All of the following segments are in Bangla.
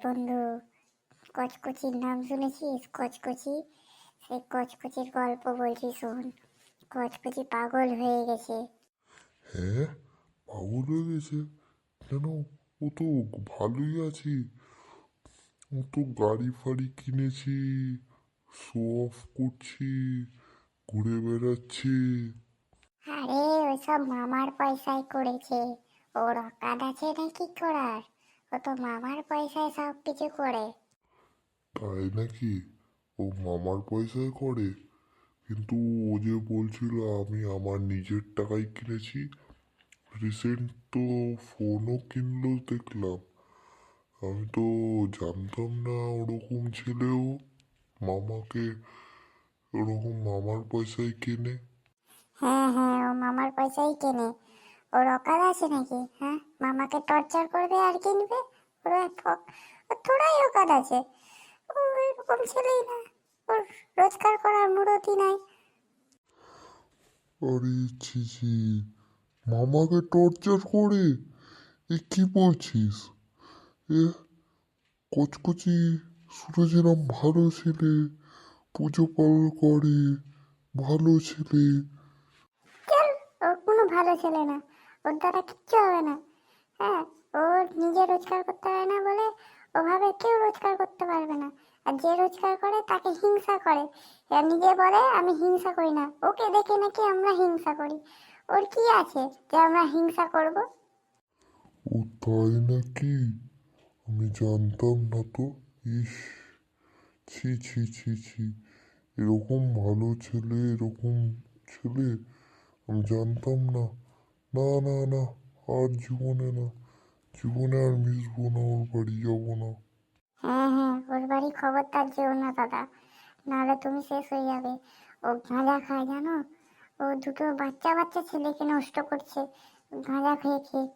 বন্ধু, কচকচির নাম শুনেছিস? কচকচি, সেই কচকচির গল্প বলছি শোন। কচকচি পাগল হয়ে গেছে। হ্যাঁ, পাগল হয়ে গেছে কেন? ও তো ভালোই আছে। ও তো গাড়ি ফাড়ি কিনেছি, শো অফ করছি, ঘুরে বেড়াচ্ছে। আরে ওইসব মামার পয়সায় করেছে। ওর অকাত আছে নাকি করার? ও তো মামার পয়সায় সব কিছু করে। তাই নাকি? ও মামার পয়সায় করে? কিন্তু ও যে বলছিল আমি আমার নিজের টাকায় কিনেছি। রিসেন্ট তো ফোনও কিনলো দেখলাম। আমি তো জানতাম না ওরকম ছেলেও মামাকে ওরকম মামার পয়সায় কেনে। হ্যাঁ হ্যাঁ, ও মামার পয়সায় কেনে। ওর অকাত আছে নাকি? হ্যাঁ, মামাকে টর্চার করবে আর কিনবে? ওর ওর থোড়াই অকাত আছে। ও এরকম ছেলেই না। ওর রোজগার করার মুরতি নাই। আরে ছি ছি, মামাকে টর্চার করে? এ কি বলছিস? এ কচকচি শুনেছিলাম ভালো ছেলে, পুজো পালন করে, ভালো ছেলে। চল, ও কোনো ভালো ছেলে না। ওর দ্বারা কিচ্ছু হবে না। হ্যাঁ, ওর নিজে রোজগার করতে পারে না বলে ওভাবে কেউ রোজগার করতে পারবে না। আর যে রোজগার করে তাকে হিংসা করে। আর নিজে বলে আমি হিংসা করি না, ওকে দেখে নাকি আমরা হিংসা করি। ওর কি আছে যে আমরা হিংসা করব? ও তাই নাকি? আমি জানতাম না তো। ইস, ছি ছি ছি ছি, এরকম ভালো ছেলে, এরকম ছেলে আমি জানতাম না। না না না, আর জীবনে না, জীবনে আর মিশবো না, ওর বাড়ি যাবো না। হ্যাঁ হ্যাঁ, ওর বাড়ি খবরদার যেও না দাদা, নাহলে তুমি শেষ হয়ে যাবে। ও গাঁজা খায় জানো? ও দুটো বাচ্চা বাচ্চা ছেলেকে নষ্ট করছে গাঁজা খেয়ে খেয়ে।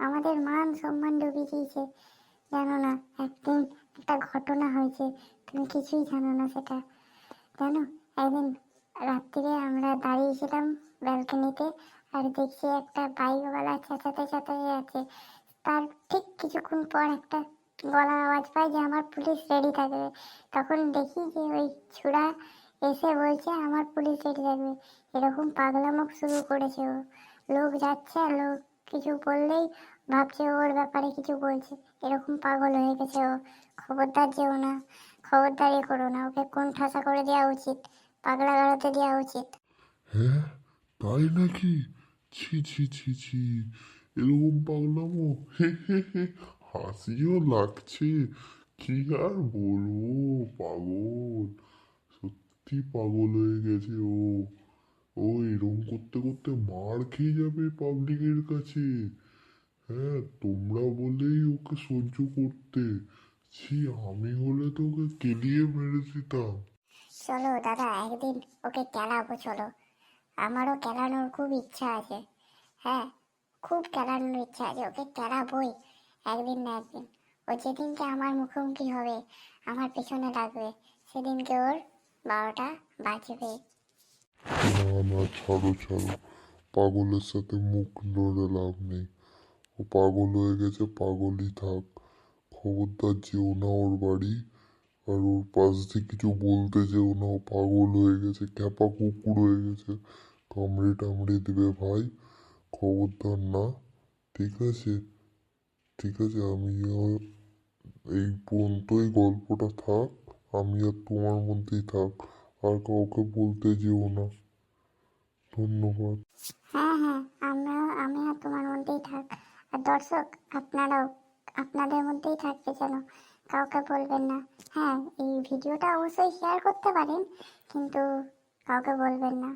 আমাদের মান সম্মান ডুবিয়ে দিয়েছে। জানো না, একদিন একটা ঘটনা হয়েছে, তুমি কিছুই জানো না সেটা। জানো, একদিন রাত্রিরে আমরা দাঁড়িয়েছিলাম ব্যালকনিতে, আর দেখছি একটা বাইকওয়ালা চেঁচাতে চেঁচাতে যাচ্ছে। তার ঠিক কিছুক্ষণ পর একটা গলার আওয়াজ পাই যে আমার পুলিশ রেডি থাকবে। তখন দেখি যে ওই ছুড়া এসে বলছে আমার পুলিশ রেডি থাকবে। এরকম পাগলামো শুরু করেছে ও। লোক যাচ্ছে আর লোক কিছু বললেই ভাবছে ওর ব্যাপারে কিছু বলছে। এরকম পাগল হয়ে গেছে ও। খবরদার যেও না, খবরদার করো না, ওকে কোন ঠাসা করে দেওয়া উচিত, পাগলা গারদে দেওয়া উচিত। হ্যাঁ, তাই নাকি? ছি ছি ছি ছি, এরকম পাগলামো, হে হে হে, হাসিও লাগছে। কি আর বলবো, পাগল, সত্যি পাগল হয়ে গেছে ও। ও এরকম করতে করতে মার খেয়ে যাবে পাবলিকের কাছে। হ্যাঁ, তোমরা বলেই ওকে সহ্য করতে। ছি, আমি হলে তো ওকে কেলিয়ে মেরে দিতাম। চলো দাদা, একদিন ওকে খেলাবো চলো। আমারও খেলানোর খুব ইচ্ছা আছে। হ্যাঁ, খুব খেলানোর ইচ্ছা আছে, ওকে খেলাবই একদিন না একদিন। ও যেদিনকে আমার মুখোমুখি হবে, আমার পেছনে লাগবে, সেদিনকে ওর 12টা বাজবে। না না, ছাড়ো ছাড়ো, পাগলের সাথে মুখ লড়ে লাভ নেই। ও পাগল হয়ে গেছে, পাগলই থাক। খবরদার যেও না ওর বাড়ি, আর ওর পাশ দিয়ে কিছু বলতে যেও না। ও পাগল হয়ে গেছে, ক্যাপা কুকুর হয়ে গেছে, কামড়ে টামড়ে দিবে ভাই। খবরদার না, ঠিক আছে? ঠিক আছে, এই পর্যন্তই গল্পটা থাক। আমি আর তোমার মধ্যেই থাক, আর কাউকে বলতে যেও না। ধন্যবাদ। হ্যাঁ হ্যাঁ, আমিও তোমার মধ্যেই থাক। আর দর্শক আপনারাও আপনাদের মধ্যেই থাকবে যেন, কাউকে বলবেন না। হ্যাঁ, এই ভিডিওটা অবশ্যই শেয়ার করতে পারেন, কিন্তু কাউকে বলবেন না।